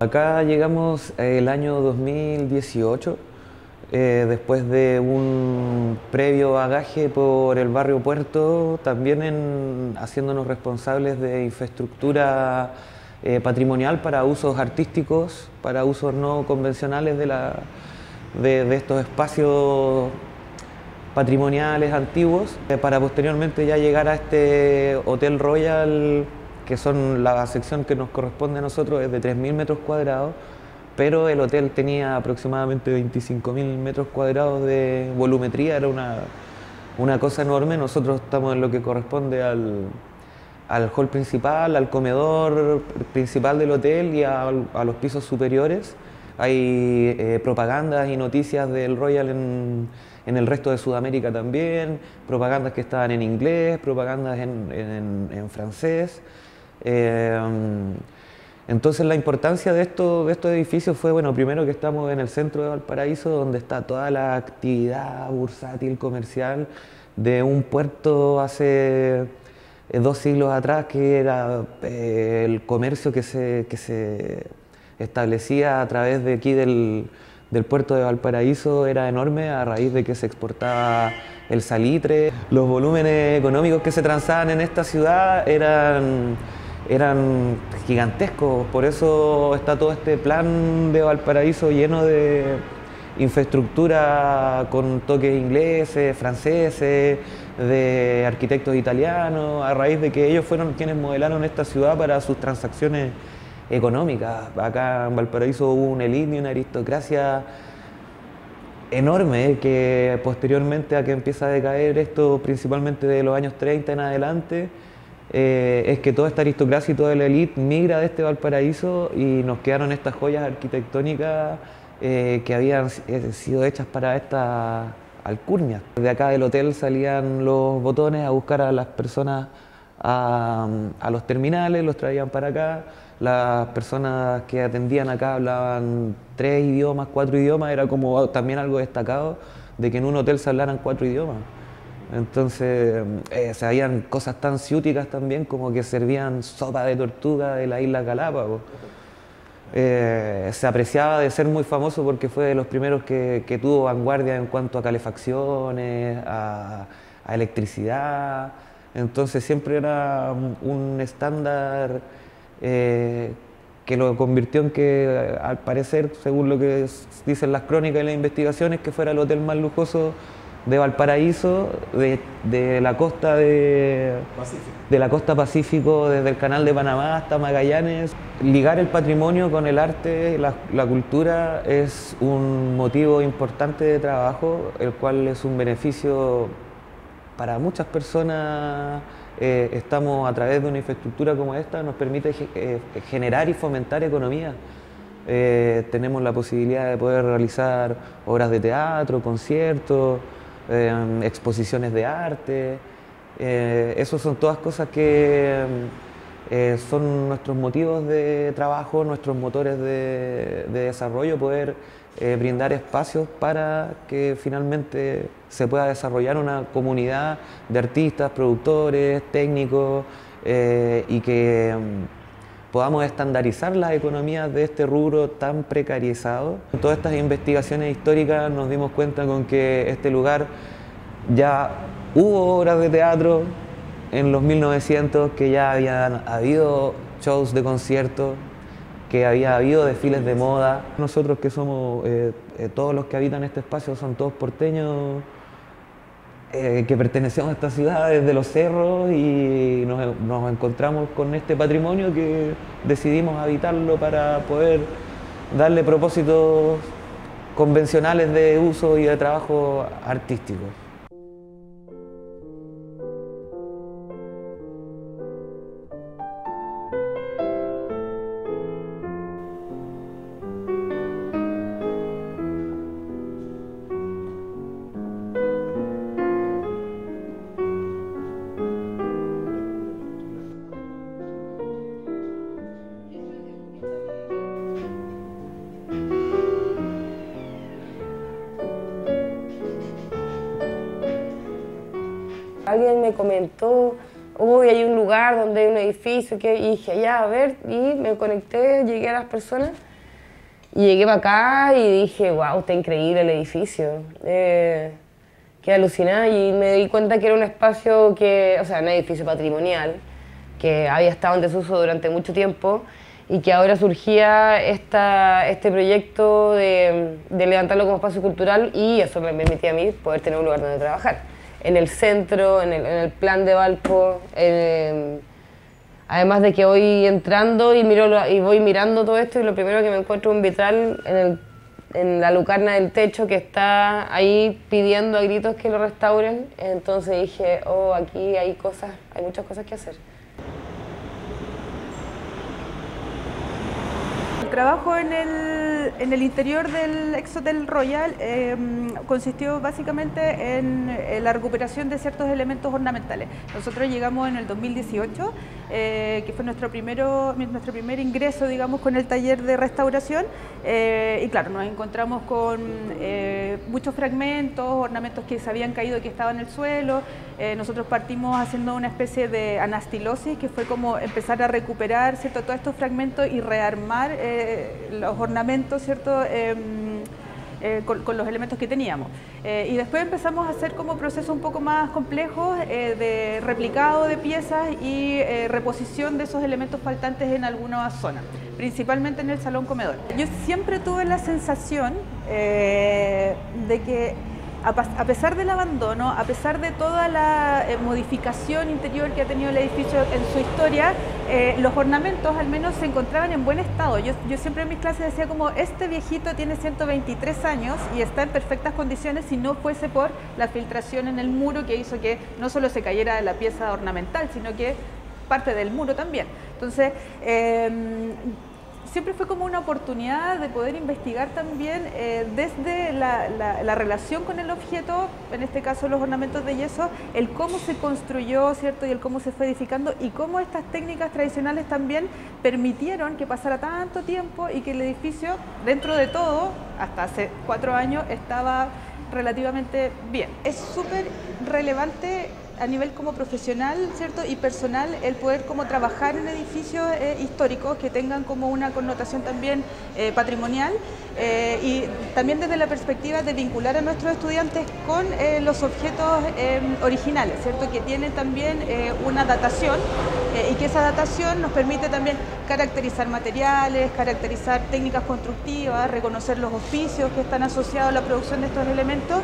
Acá llegamos el año 2018, después de un previo bagaje por el barrio Puerto, también haciéndonos responsables de infraestructura patrimonial para usos artísticos, para usos no convencionales de estos espacios patrimoniales antiguos, para posteriormente ya llegar a este Hotel Royal, que son la sección que nos corresponde a nosotros, es de 3.000 metros cuadrados, pero el hotel tenía aproximadamente 25.000 metros cuadrados de volumetría, era una cosa enorme. Nosotros estamos en lo que corresponde al hall principal, al comedor principal del hotel y a los pisos superiores. Hay propagandas y noticias del Royal en el resto de Sudamérica también, propagandas que estaban en inglés, propagandas en francés. Entonces la importancia de estos edificios fue, bueno, primero que estamos en el centro de Valparaíso, donde está toda la actividad bursátil, comercial, de un puerto hace 2 siglos atrás, que era el comercio que se establecía a través de aquí del puerto de Valparaíso, era enorme a raíz de que se exportaba el salitre. Los volúmenes económicos que se transaban en esta ciudad eran gigantescos, por eso está todo este plan de Valparaíso lleno de infraestructura con toques ingleses, franceses, de arquitectos italianos, a raíz de que ellos fueron quienes modelaron esta ciudad para sus transacciones económicas. Acá en Valparaíso hubo una élite y una aristocracia enorme que posteriormente a que empieza a decaer esto, principalmente de los años 30 en adelante, es que toda esta aristocracia y toda la élite migra de este Valparaíso y nos quedaron estas joyas arquitectónicas que habían sido hechas para esta alcurnia. De acá del hotel salían los botones a buscar a las personas a los terminales, los traían para acá. Las personas que atendían acá hablaban 3 idiomas, 4 idiomas, era como también algo destacado de que en un hotel se hablaran 4 idiomas. Entonces, se habían cosas tan ciúticas también como que servían sopa de tortuga de la isla Galápagos. Se apreciaba de ser muy famoso porque fue de los primeros que tuvo vanguardia en cuanto a calefacciones, a electricidad. Entonces siempre era un estándar que lo convirtió en que, al parecer, según lo que dicen las crónicas y las investigaciones, que fuera el hotel más lujoso de Valparaíso, de la costa de la costa Pacífico, desde el Canal de Panamá hasta Magallanes. Ligar el patrimonio con el arte, la cultura, es un motivo importante de trabajo, el cual es un beneficio para muchas personas. Estamos a través de una infraestructura como esta, nos permite generar y fomentar economía. Tenemos la posibilidad de poder realizar obras de teatro, conciertos, exposiciones de arte. Esas son todas cosas que son nuestros motivos de trabajo, nuestros motores de desarrollo, poder brindar espacios para que finalmente se pueda desarrollar una comunidad de artistas, productores, técnicos y que podamos estandarizar las economías de este rubro tan precarizado. En todas estas investigaciones históricas nos dimos cuenta con que este lugar ya hubo obras de teatro en los 1900, que ya habían habido shows de conciertos, que había habido desfiles de moda. Nosotros que somos, todos los que habitan este espacio son todos porteños, que pertenecemos a esta ciudad desde los cerros, y nos encontramos con este patrimonio que decidimos habitarlo para poder darle propósitos convencionales de uso y de trabajo artístico. Alguien me comentó, uy, hay un lugar donde hay un edificio, y dije, ya, a ver, y me conecté, llegué a las personas Y llegué para acá y dije, wow, está increíble el edificio. Quedé alucinada y me di cuenta que era un espacio que, o sea, un edificio patrimonial, que había estado en desuso durante mucho tiempo y que ahora surgía este proyecto de levantarlo como espacio cultural y eso me permitía a mí poder tener un lugar donde trabajar. En el centro, en el plan de Valpo, además de que voy entrando y voy mirando todo esto y lo primero que me encuentro es un vitral en la lucarna del techo que está ahí pidiendo a gritos que lo restauren. Entonces dije, oh, aquí hay muchas cosas que hacer. El trabajo en el interior del ex Hotel Royal consistió básicamente en la recuperación de ciertos elementos ornamentales. Nosotros llegamos en el 2018, que fue nuestro primer ingreso, digamos, con el taller de restauración, y claro, nos encontramos con muchos fragmentos, ornamentos que se habían caído, que estaban en el suelo. Nosotros partimos haciendo una especie de anastilosis, que fue como empezar a recuperar, ¿cierto?, todos estos fragmentos y rearmar los ornamentos, ¿cierto?, con los elementos que teníamos. Y después empezamos a hacer como procesos un poco más complejos de replicado de piezas y reposición de esos elementos faltantes en algunas zonas, principalmente en el salón comedor. Yo siempre tuve la sensación de que a pesar del abandono, a pesar de toda la modificación interior que ha tenido el edificio en su historia, los ornamentos al menos se encontraban en buen estado. Yo siempre en mis clases decía como, este viejito tiene 123 años y está en perfectas condiciones si no fuese por la filtración en el muro que hizo que no solo se cayera la pieza ornamental, sino que parte del muro también. Entonces, siempre fue como una oportunidad de poder investigar también desde la relación con el objeto, en este caso los ornamentos de yeso, el cómo se construyó, ¿cierto?, y el cómo se fue edificando y cómo estas técnicas tradicionales también permitieron que pasara tanto tiempo y que el edificio, dentro de todo, hasta hace 4 años, estaba relativamente bien. Es súper relevante a nivel como profesional, ¿cierto?, y personal, el poder como trabajar en edificios históricos que tengan como una connotación también patrimonial y también desde la perspectiva de vincular a nuestros estudiantes con los objetos originales, ¿cierto?, que tienen también una datación y que esa datación nos permite también caracterizar materiales, caracterizar técnicas constructivas, reconocer los oficios que están asociados a la producción de estos elementos,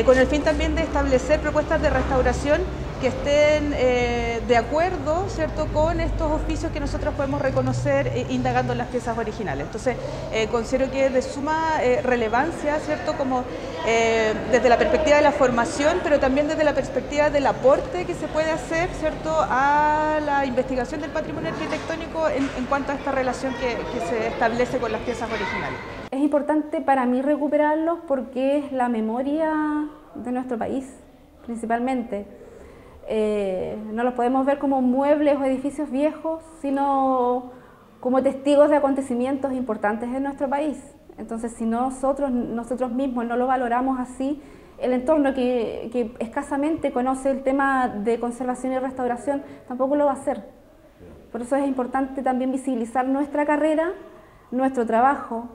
con el fin también de establecer propuestas de restauración que estén de acuerdo, ¿cierto?, con estos oficios que nosotros podemos reconocer indagando en las piezas originales. Entonces, considero que es de suma relevancia, ¿cierto?, como desde la perspectiva de la formación, pero también desde la perspectiva del aporte que se puede hacer, ¿cierto?, a la investigación del patrimonio arquitectónico en cuanto a esta relación que se establece con las piezas originales. Es importante para mí recuperarlos porque es la memoria de nuestro país, principalmente. No los podemos ver como muebles o edificios viejos, sino como testigos de acontecimientos importantes en nuestro país. Entonces, si nosotros mismos no lo valoramos así, el entorno que escasamente conoce el tema de conservación y restauración tampoco lo va a hacer. Por eso es importante también visibilizar nuestra carrera, nuestro trabajo,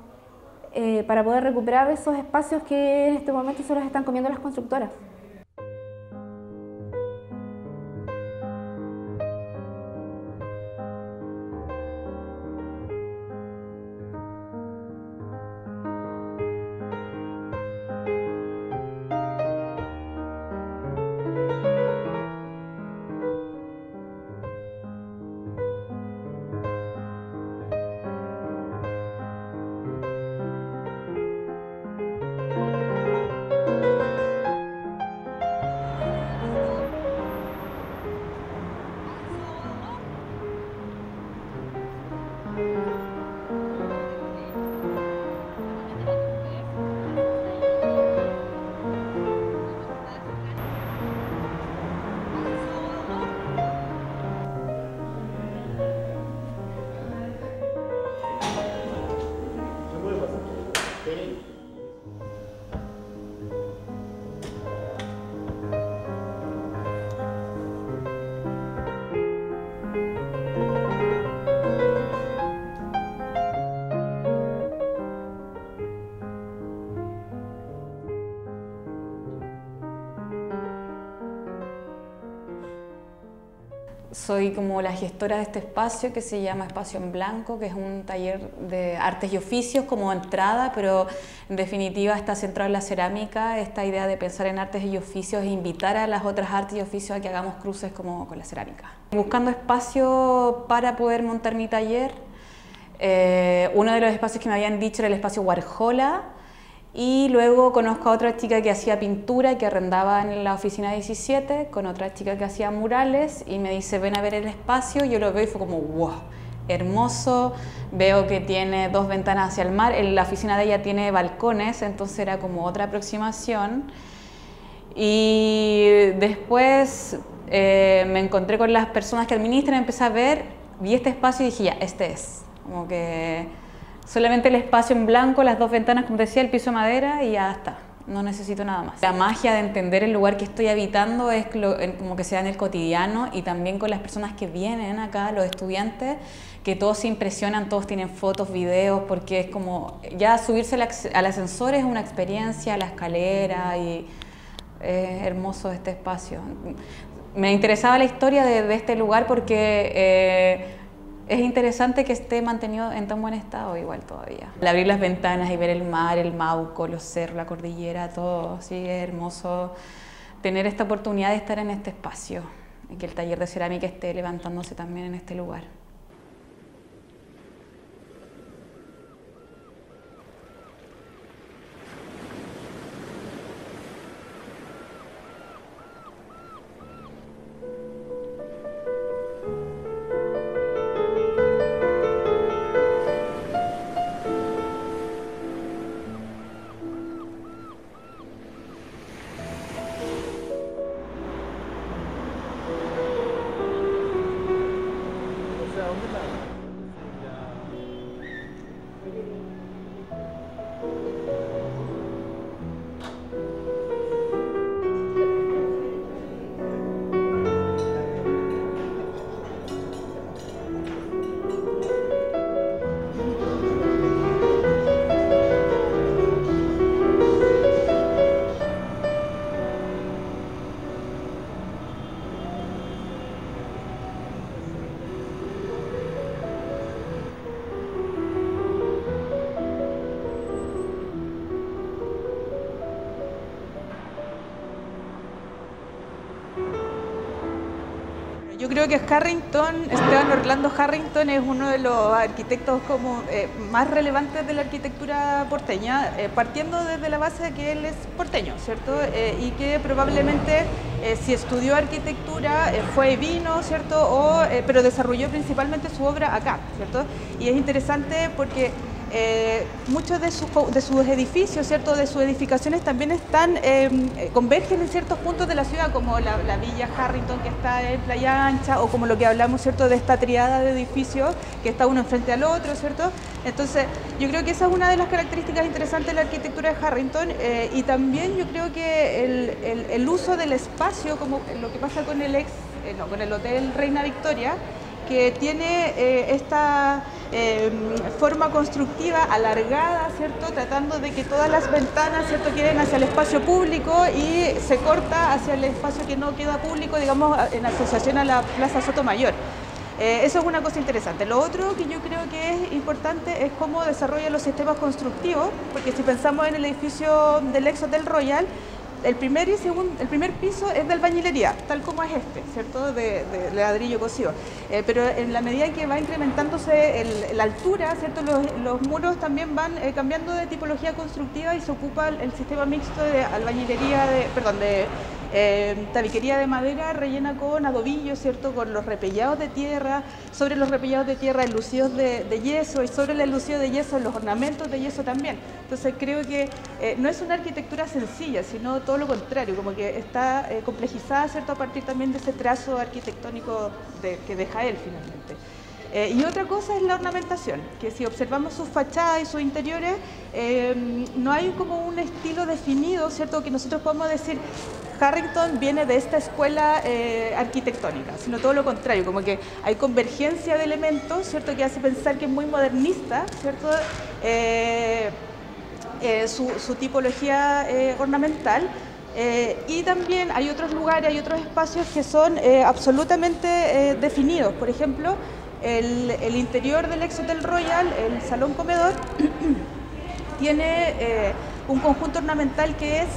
para poder recuperar esos espacios que en este momento se los están comiendo las constructoras. soy como la gestora de este espacio que se llama Espacio en Blanco, que es un taller de artes y oficios como entrada, pero en definitiva está centrado en la cerámica, esta idea de pensar en artes y oficios e invitar a las otras artes y oficios a que hagamos cruces como con la cerámica. Buscando espacio para poder montar mi taller, uno de los espacios que me habían dicho era el espacio Warhola, y luego conozco a otra chica que hacía pintura, que arrendaba en la oficina 17, con otra chica que hacía murales, y me dice, ven a ver el espacio. Yo lo veo y fue como, wow, hermoso. Veo que tiene 2 ventanas hacia el mar, en la oficina de ella tiene balcones, entonces era como otra aproximación. Y después me encontré con las personas que administran, empecé a ver, vi este espacio y dije, ya, este es. Como que solamente el espacio en blanco, las 2 ventanas, como decía, el piso de madera y ya está. No necesito nada más. La magia de entender el lugar que estoy habitando es como que sea en el cotidiano, y también con las personas que vienen acá, los estudiantes, que todos se impresionan, todos tienen fotos, videos, porque es como ya subirse al ascensor es una experiencia, la escalera, y es hermoso este espacio. Me interesaba la historia de este lugar porque es interesante que esté mantenido en tan buen estado igual todavía. Al abrir las ventanas y ver el mar, el Mauco, los cerros, la cordillera, todo, sí, es hermoso tener esta oportunidad de estar en este espacio y que el taller de cerámica esté levantándose también en este lugar. Yo creo que Esteban Orlando Harrington es uno de los arquitectos más relevantes de la arquitectura porteña, partiendo desde la base de que él es porteño, ¿cierto? Y que probablemente si estudió arquitectura vino, ¿cierto? Pero desarrolló principalmente su obra acá, ¿cierto? Y es interesante porque muchos de sus edificios, ¿cierto? De sus edificaciones también convergen en ciertos puntos de la ciudad, como la Villa Harrington, que está en Playa Ancha, o como lo que hablamos, ¿cierto? De esta triada de edificios que está uno enfrente al otro, ¿cierto? Entonces, yo creo que esa es una de las características interesantes de la arquitectura de Harrington, y también yo creo que el uso del espacio, como lo que pasa con con el Hotel Reina Victoria, que tiene esta forma constructiva alargada, ¿cierto? Tratando de que todas las ventanas, ¿cierto?, queden hacia el espacio público y se corta hacia el espacio que no queda público, digamos, en asociación a la Plaza Sotomayor. Eso es una cosa interesante. Lo otro que yo creo que es importante es cómo desarrolla los sistemas constructivos, porque si pensamos en el edificio del ex Hotel Royal, el primer piso es de albañilería, tal como es ¿cierto? De ladrillo cocido. Pero en la medida que va incrementándose la altura, ¿cierto? Los muros también van cambiando de tipología constructiva, y se ocupa el sistema mixto de albañilería, de tabiquería de madera rellena con adobillo, ¿cierto? Con los repellados de tierra, sobre los repellados de tierra enlucidos de yeso, y sobre el enlucido de yeso los ornamentos de yeso también. Entonces creo que no es una arquitectura sencilla, sino todo lo contrario, como que está complejizada, ¿cierto? A partir también de ese trazo arquitectónico que deja él finalmente. Y otra cosa es la ornamentación, que si observamos sus fachadas y sus interiores, no hay como un estilo definido, ¿cierto? Que nosotros podemos decir, Harrington viene de esta escuela arquitectónica, sino todo lo contrario, como que hay convergencia de elementos, ¿cierto? Que hace pensar que es muy modernista, ¿cierto? Su tipología ornamental, Y también hay otros lugares, hay otros espacios que son absolutamente definidos. Por ejemplo, el interior del ex Hotel Royal, el salón comedor, tiene un conjunto ornamental que es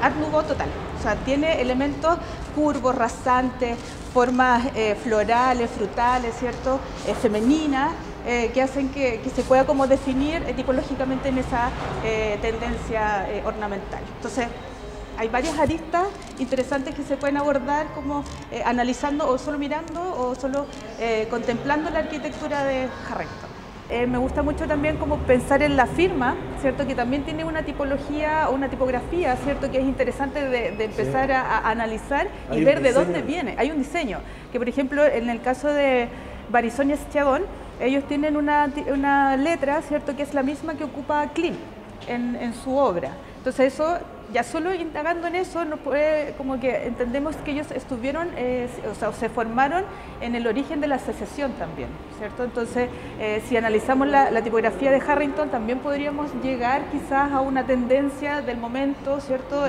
Art Nouveau total. O sea, tiene elementos curvos, rasantes, formas florales, frutales, ¿cierto? Femeninas, que hacen que se pueda como definir tipológicamente en esa tendencia ornamental. Entonces, hay varias aristas interesantes que se pueden abordar como analizando o solo mirando o solo contemplando la arquitectura de Harrington. Me gusta mucho también como pensar en la firma, ¿cierto? Que también tiene una tipología o una tipografía, ¿cierto? Que es interesante de empezar a analizar y ver de dónde viene. Hay un diseño, que por ejemplo en el caso de Barisoni Schiavone, ellos tienen una letra, ¿cierto? Que es la misma que ocupa Klimt en su obra. Entonces eso, ya solo indagando en eso, nos puede, como que entendemos que ellos estuvieron, o sea, se formaron en el origen de la secesión también, ¿cierto? Entonces, si analizamos la tipografía de Harrington, también podríamos llegar quizás a una tendencia del momento, ¿cierto?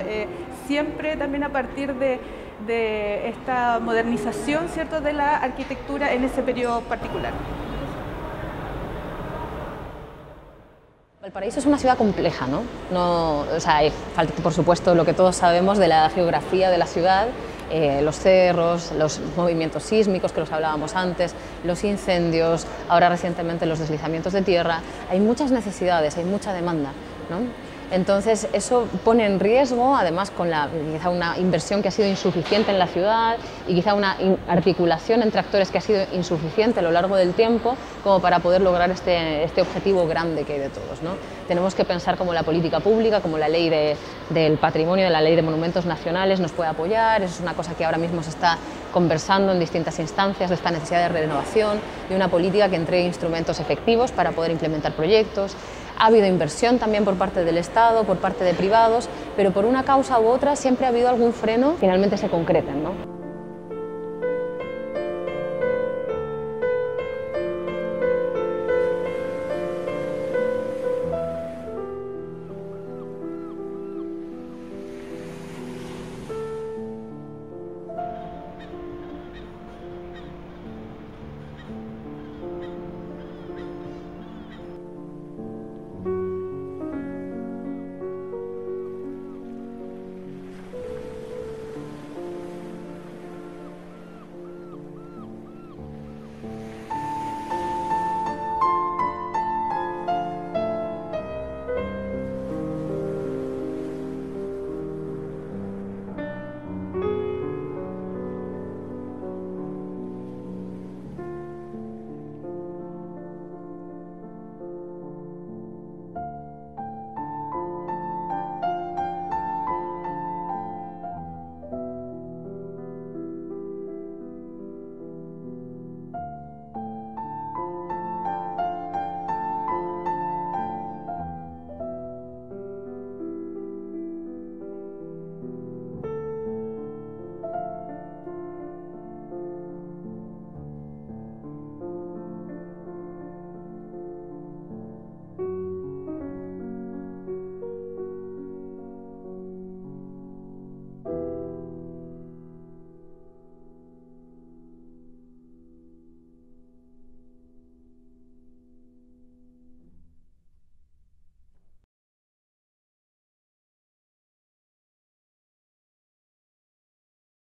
Siempre también a partir de esta modernización, ¿cierto? De la arquitectura en ese periodo particular. Valparaíso es una ciudad compleja, ¿no? O sea, falta, por supuesto, lo que todos sabemos de la geografía de la ciudad, los cerros, los movimientos sísmicos que los hablábamos antes, los incendios, ahora recientemente los deslizamientos de tierra. Hay muchas necesidades, hay mucha demanda, ¿no? Entonces eso pone en riesgo, además con quizá una inversión que ha sido insuficiente en la ciudad y quizá una articulación entre actores que ha sido insuficiente a lo largo del tiempo como para poder lograr este objetivo grande que hay de todos, ¿no? Tenemos que pensar cómo la política pública, como la ley del patrimonio, la ley de monumentos nacionales nos puede apoyar. Eso es una cosa que ahora mismo se está conversando en distintas instancias, de esta necesidad de renovación, de una política que entregue instrumentos efectivos para poder implementar proyectos. Ha habido inversión también por parte del Estado, por parte de privados, pero por una causa u otra siempre ha habido algún freno, finalmente se concreten, ¿no?